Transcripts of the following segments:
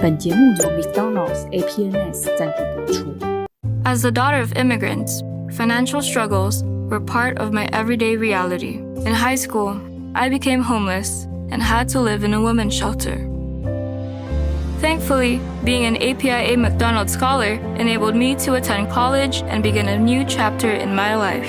本节目由 McDonald's APNS 赞助播出。As the daughter of immigrants, financial struggles were part of my everyday reality. In high school, I became homeless and had to live in a women's shelter. Thankfully, being an APIA McDonald's scholar enabled me to attend college and begin a new chapter in my life.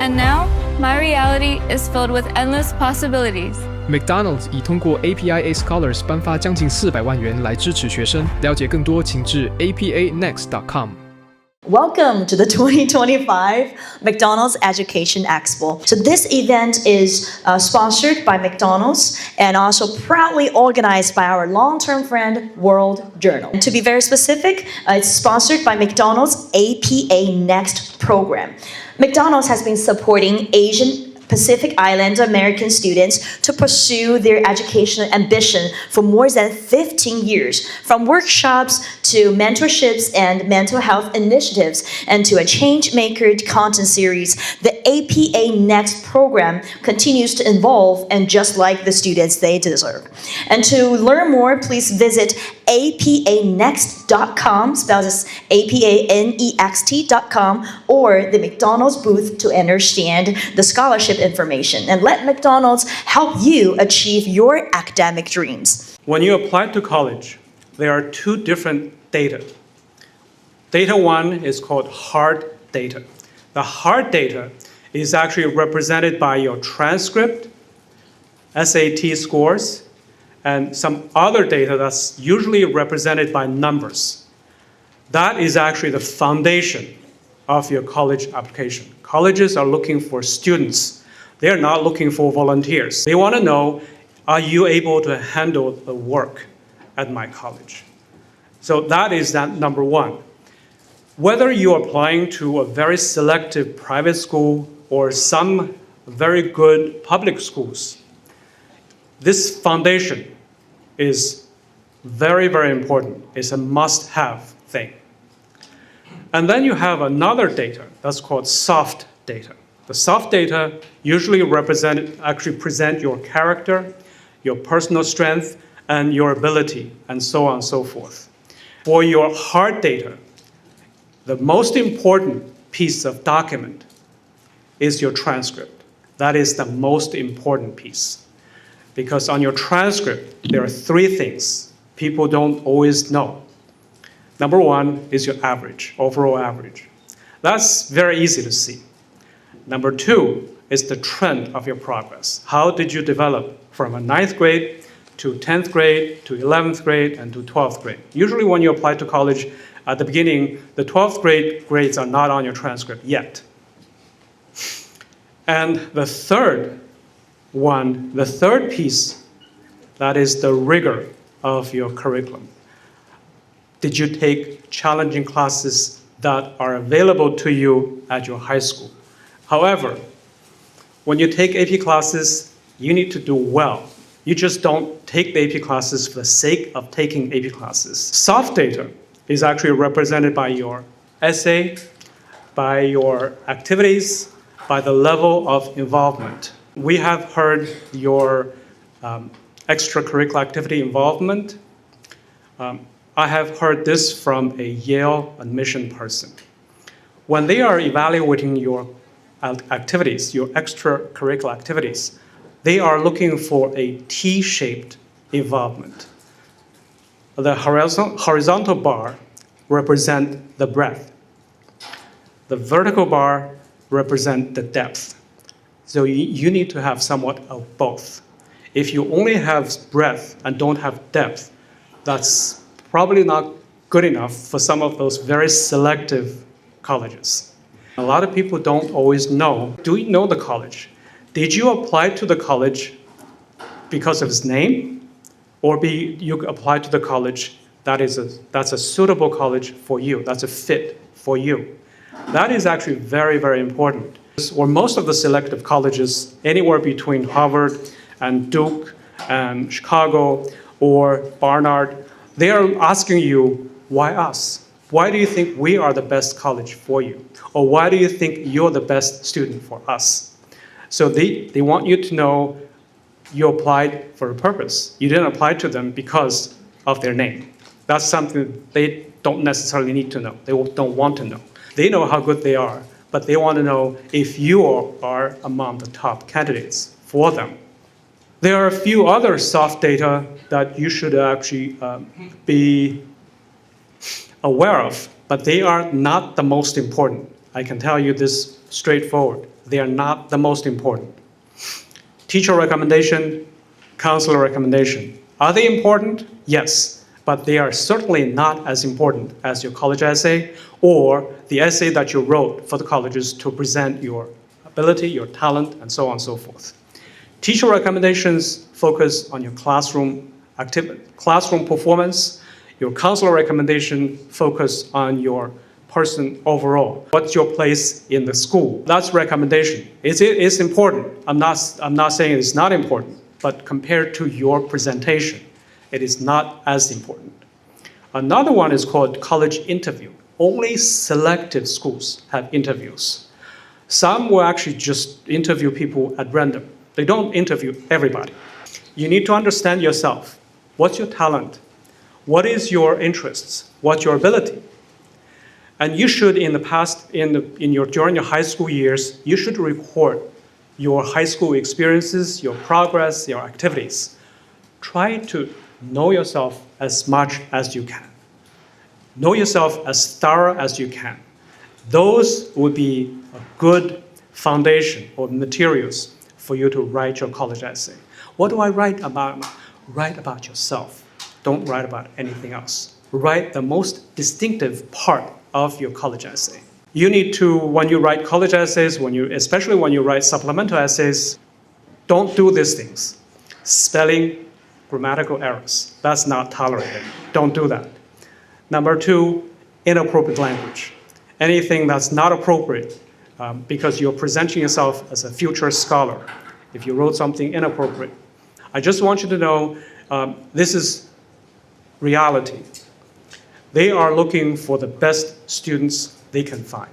And now, my reality is filled with endless possibilities. McDonald's 已通过 APIA Scholars 颁发将近400万元来支持学生。了解更多，请至 apanext.com。Welcome to the 2025 McDonald's Education Expo. So this event is sponsored by McDonald's and also proudly organized by our long-term friend, World Journal. And to be very specific, it's sponsored by McDonald's APA Next program. McDonald's has been supporting Asian Pacific Islander American students to pursue their educational ambition for more than 15 years, from workshops to mentorships and mental health initiatives, and to a change-maker content series. The APA Next program continues to evolve and just like the students they deserve. And to learn more, please visit apanext.com, spelled as apanext.com, or the McDonald's booth to understand the scholarship information, and let McDonald's help you achieve your academic dreams. When you apply to college, there are two different data. Data one is called hard data. The hard data is actually represented by your transcript, SAT scores, and some other data that's usually represented by numbers. That is actually the foundation of your college application. Colleges are looking for students. They are not looking for volunteers. They want to know, are you able to handle the work at my college? So that is that number one. Whether you're applying to a very selective private school or some very good public schools, this foundation is very, very important. It's a must-have thing. And then you have another data that's called soft data. The soft data usually actually present your character, your personal strength, and your ability, and so on and so forth. For your hard data, the most important piece of document is your transcript. That is the most important piece. Because on your transcript, there are three things people don't always know. Number one is your average, overall average. That's very easy to see. Number two is the trend of your progress. How did you develop from a 9th grade to 10th grade to 11th grade and to 12th grade? Usually when you apply to college, at the beginning, the 12th grade grades are not on your transcript yet. And the third piece, that is the rigor of your curriculum. Did you take challenging classes that are available to you at your high school? However, when you take AP classes, you need to do well. You just don't take the AP classes for the sake of taking AP classes. Soft data is actually represented by your essay, by your activities, by the level of involvement. We have heard your extracurricular activity involvement. I have heard this from a Yale admission person. When they are evaluating your activities, your extracurricular activities, they are looking for a T-shaped involvement. The horizontal bar represents the breadth. The vertical bar represents the depth. So you need to have somewhat of both. If you only have breadth and don't have depth, that's probably not good enough for some of those very selective colleges. A lot of people don't always know, do you know the college? Did you apply to the college because of its name? Or you apply to the college that's a suitable college for you, that's a fit for you? That is actually very, very important. Or most of the selective colleges, anywhere between Harvard and Duke and Chicago or Barnard, they are asking you, why us? Why do you think we are the best college for you? Or why do you think you're the best student for us? So they want you to know you applied for a purpose. You didn't apply to them because of their name. That's something they don't necessarily need to know. They don't want to know. They know how good they are, but they want to know if you are among the top candidates for them. There are a few other soft data that you should actually be aware of, but they are not the most important. I can tell you this straightforward. They are not the most important. Teacher recommendation, counselor recommendation. Are they important? Yes, but they are certainly not as important as your college essay or the essay that you wrote for the colleges to present your ability, your talent, and so on and so forth. Teacher recommendations focus on your classroom performance. Your counselor recommendation focus on your person overall. What's your place in the school? That's recommendation. It's important. I'm not saying it's not important, but compared to your presentation, it is not as important. Another one is called college interview. Only selected schools have interviews. Some will actually just interview people at random. They don't interview everybody. You need to understand yourself. What's your talent? What is your interests? What's your ability? And you should, in the past, during your high school years, you should record your high school experiences, your progress, your activities. Try to know yourself as much as you can. Know yourself as thorough as you can. Those would be a good foundation or materials for you to write your college essay. What do I write about? Write about yourself. Don't write about anything else. Write the most distinctive part of your college essay. You need to, when you write college essays, especially when you write supplemental essays, don't do these things. Spelling, grammatical errors. That's not tolerated. Don't do that. Number 2, inappropriate language. Anything that's not appropriate because you're presenting yourself as a future scholar. If you wrote something inappropriate. I just want you to know this is reality. They are looking for the best students they can find.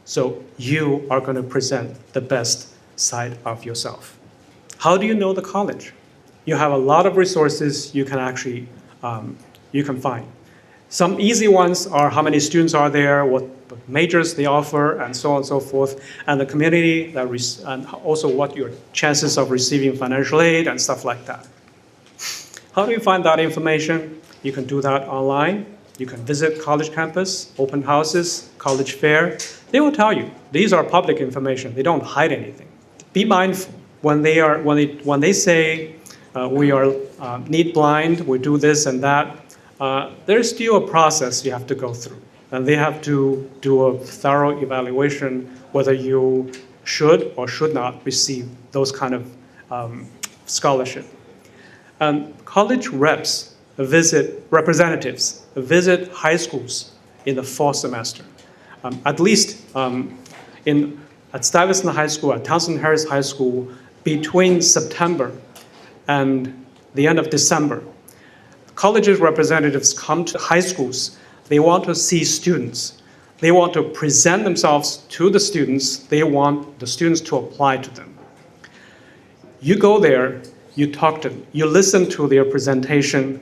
So you are going to present the best side of yourself. How do you know the college? You have a lot of resources you can actually you can find. Some easy ones are how many students are there, what majors they offer, and so on and so forth, and the community, and also what your chances of receiving financial aid and stuff like that. How do you find that information? You can do that online. You can visit college campus, open houses, college fair. They will tell you. These are public information. They don't hide anything. Be mindful when they say we are need blind, we do this and that. There's still a process you have to go through, and they have to do a thorough evaluation whether you should or should not receive those kind of scholarship. And college representatives visit high schools in the fall semester. At least at Stuyvesant High School, at Townsend Harris High School, between September and the end of December. Colleges representatives come to high schools. They want to see students. They want to present themselves to the students. They want the students to apply to them. You go there, you talk to them, you listen to their presentation,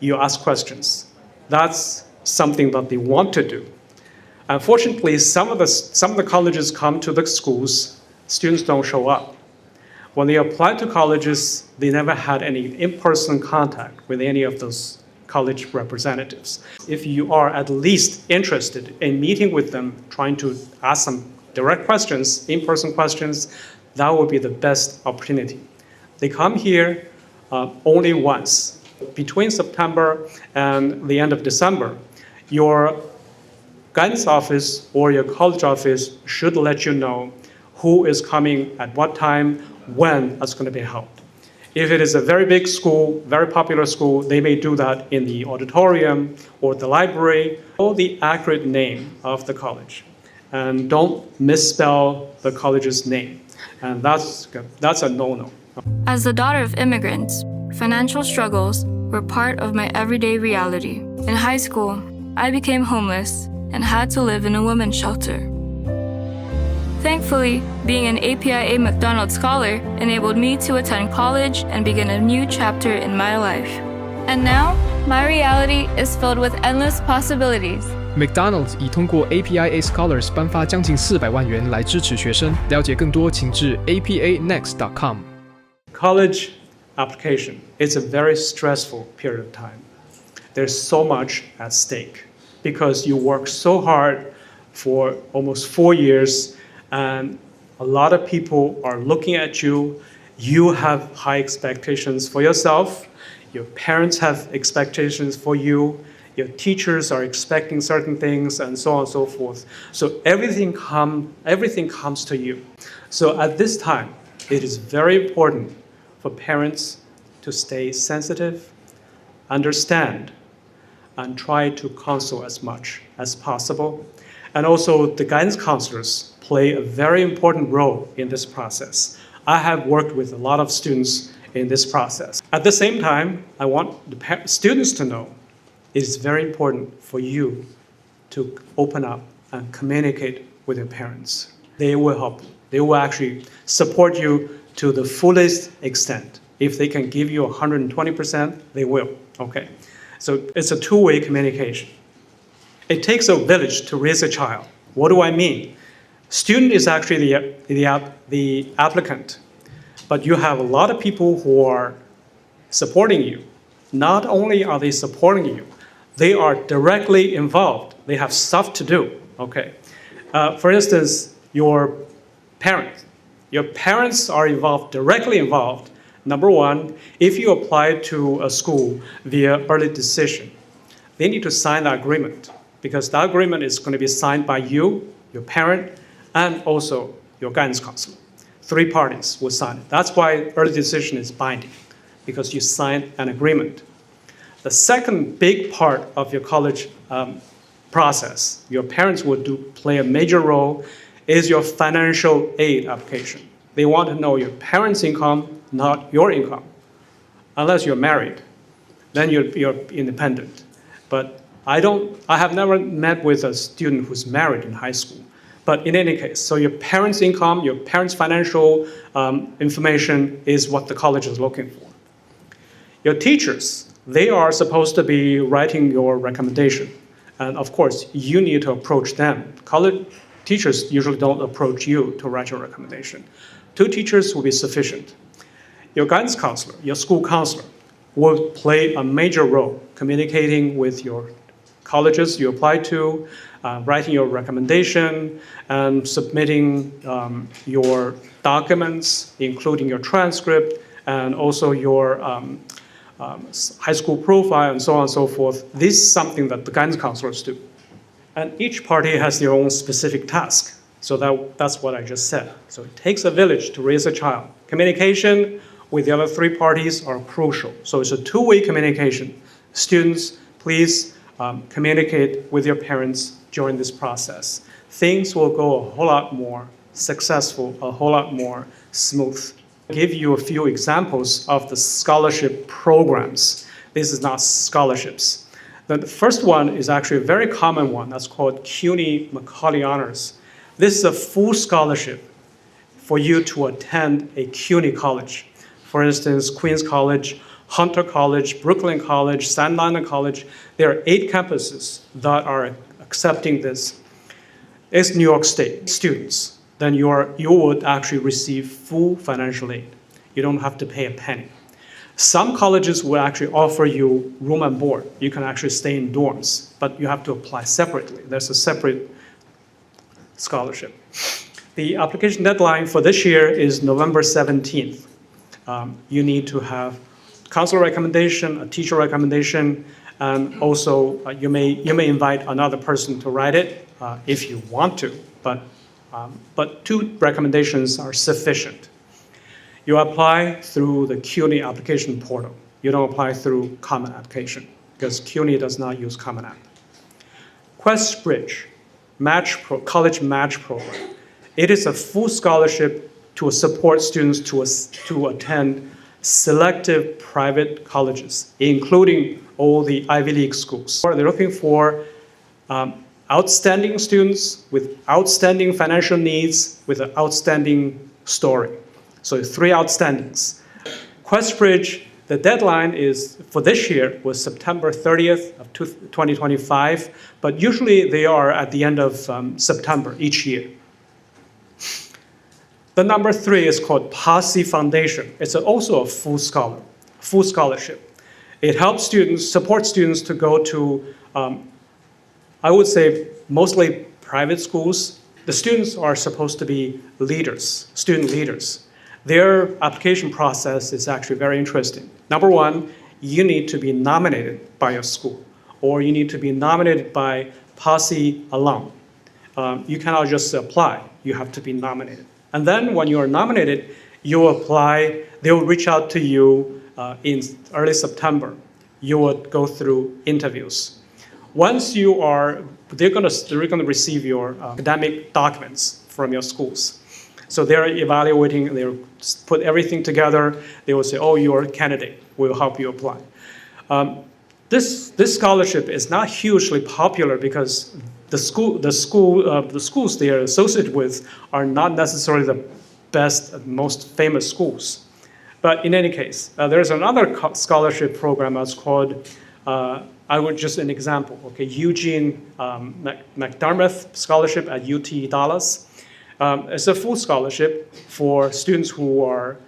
you ask questions. That's something that they want to do. Unfortunately, some of the colleges come to the schools, students don't show up. When they apply to colleges, they never had any in-person contact with any of those college representatives. If you are at least interested in meeting with them, trying to ask some direct questions, in-person questions, that would be the best opportunity. They come here only once. Between September and the end of December, your guidance office or your college office should let you know who is coming at what time, when that's going to be held. If it is a very big school, very popular school, they may do that in the auditorium or the library. Know the accurate name of the college, and don't misspell the college's name. And that's a no-no. As the daughter of immigrants, financial struggles were part of my everyday reality. In high school, I became homeless and had to live in a women's shelter. Thankfully, being an APIA McDonald Scholar enabled me to attend college and begin a new chapter in my life. And now, my reality is filled with endless possibilities. McDonald's 已通过 APIA Scholars 颁发将近400万元来支持学生。了解更多，请至 apanext.com。 College application is a very stressful period of time. There's so much at stake because you work so hard for almost 4 years, and a lot of people are looking at you. You have high expectations for yourself. Your parents have expectations for you. Your teachers are expecting certain things, and so on and so forth. So everything comes to you. So at this time, it is very important for parents to stay sensitive, understand, and try to counsel as much as possible. And also, the guidance counselors play a very important role in this process. I have worked with a lot of students in this process. At the same time, I want the students to know it is very important for you to open up and communicate with your parents. They will help you. They will actually support you to the fullest extent. If they can give you 120%, they will. Okay. So it's a two-way communication. It takes a village to raise a child. What do I mean? Student is actually the applicant, but you have a lot of people who are supporting you. Not only are they supporting you, they are directly involved. They have stuff to do. Okay. For instance, your parents. Your parents are directly involved. Number one, if you apply to a school via early decision, they need to sign that agreement because that agreement is going to be signed by you, your parent, and also your guidance counselor. 3 parties will sign it. That's why early decision is binding, because you signed an agreement. The second big part of your college process, your parents will play a major role, is your financial aid application. They want to know your parents' income, not your income. Unless you're married, then you're independent. But I have never met with a student who's married in high school. But in any case, so your parents' income, your parents' financial information is what the college is looking for. Your teachers, they are supposed to be writing your recommendation. And of course, you need to approach them. College teachers usually don't approach you to write your recommendation. 2 teachers will be sufficient. Your guidance counselor, your school counselor, will play a major role communicating with your colleges you apply to, writing your recommendation, and submitting your documents, including your transcript, and also your high school profile, and so on and so forth. This is something that the guidance counselors do. And each party has their own specific task. So that's what I just said. So it takes a village to raise a child. Communication with the other 3 parties are crucial. So it's a two-way communication. Students, please communicate with your parents during this process. Things will go a whole lot more successful, a whole lot more smooth. I'll give you a few examples of the scholarship programs. This is not scholarships. The first one is actually a very common one. That's called CUNY Macaulay Honors. This is a full scholarship for you to attend a CUNY college. For instance, Queens College, Hunter College, Brooklyn College, Santa Ana College. There are 8 campuses that are accepting this. It's New York State students. Then you would actually receive full financial aid. You don't have to pay a penny. Some colleges will actually offer you room and board. You can actually stay in dorms, but you have to apply separately. There's a separate scholarship. The application deadline for this year is November 17th. You need to have counselor recommendation, a teacher recommendation, and also you may invite another person to write it if you want to, but 2 recommendations are sufficient. You apply through the CUNY application portal. You don't apply through Common Application because CUNY does not use Common App. QuestBridge, college match program. It is a full scholarship to support students to attend selective private colleges, including all the Ivy League schools. They're looking for outstanding students with outstanding financial needs with an outstanding story. So 3 outstandings. QuestBridge, The deadline is for this year was September 30th of 2025, but usually they are at the end of September each year. The number 3 is called PASI Foundation. It's also a full scholarship. It helps students, supports students to go to, I would say, mostly private schools. The students are supposed to be leaders, student leaders. Their application process is actually very interesting. Number 1, you need to be nominated by your school, or you need to be nominated by PASI alum. You cannot just apply, you have to be nominated. And then when you are nominated, you apply, they will reach out to you in early September. You will go through interviews. Once you are, they're going to receive your academic documents from your schools. So they're evaluating, they'll put everything together. They will say, oh, you're a candidate. We'll help you apply. This scholarship is not hugely popular because the schools they are associated with are not necessarily the best, most famous schools. But in any case, there's another scholarship program that's called, I would just an example, okay, Eugene McDermott Scholarship at UT Dallas. It's a full scholarship for students who are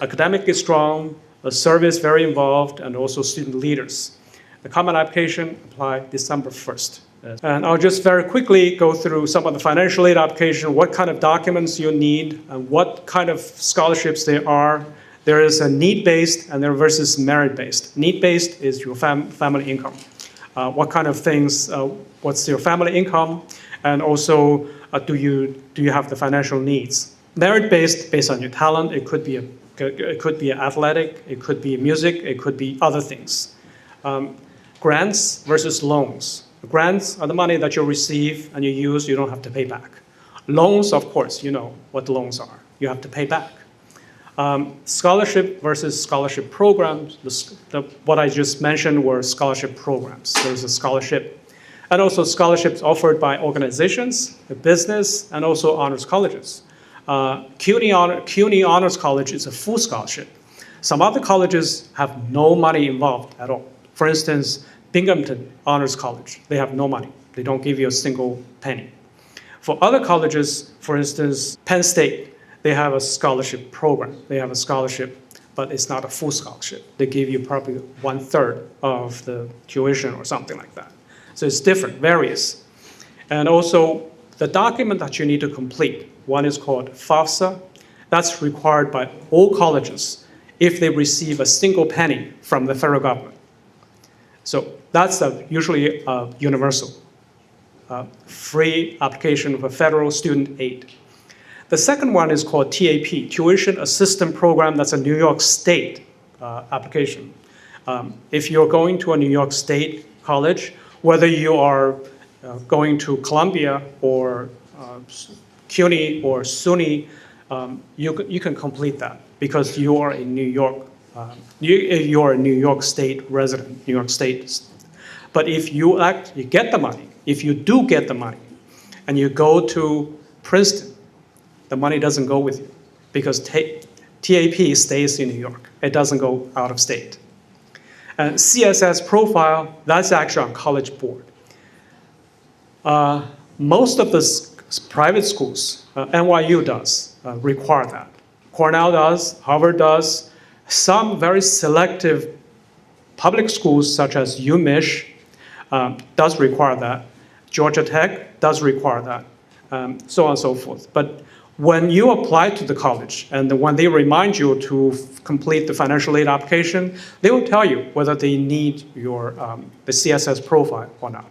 academically strong, service very involved, and also student leaders. The common application apply December 1st. And I'll just very quickly go through some of the financial aid application, what kind of documents you need, and what kind of scholarships there are. There is a need-based and there versus merit-based. Need-based is your family income. What kind of things, what's your family income, and also do you have the financial needs? Merit-based, based on your talent, it could be athletic, it could be music, it could be other things. Grants versus loans. Grants are the money that you receive and you use, you don't have to pay back. Loans, of course, you know what loans are. You have to pay back. Scholarship versus scholarship programs. What I just mentioned were scholarship programs. There's a scholarship. And also scholarships offered by organizations, the business, and also honors colleges. CUNY Honors College is a full scholarship. Some other colleges have no money involved at all. For instance, Binghamton Honors College, they have no money. They don't give you a single penny. For other colleges, for instance, Penn State, they have a scholarship program. They have a scholarship, but it's not a full scholarship. They give you probably 1/3 of the tuition or something like that. So it's different, various. And also, the document that you need to complete, one is called FAFSA. That's required by all colleges if they receive a single penny from the federal government. So that's usually universal, free application for federal student aid. The second one is called TAP, Tuition Assistance Program. That's a New York State application. If you're going to a New York State college, whether you are going to Columbia or CUNY or SUNY, you can complete that because you are in New York. You are a New York State resident, New York State. But if you get the money, if you do get the money, and you go to Princeton, the money doesn't go with you because TAP stays in New York. It doesn't go out of state. And CSS profile, that's actually on College Board. Most of the private schools, NYU does require that. Cornell does, Harvard does. Some very selective public schools, such as UMich, does require that. Georgia Tech does require that, so on and so forth. But when you apply to the college and when they remind you to complete the financial aid application, they will tell you whether they need your the CSS profile or not.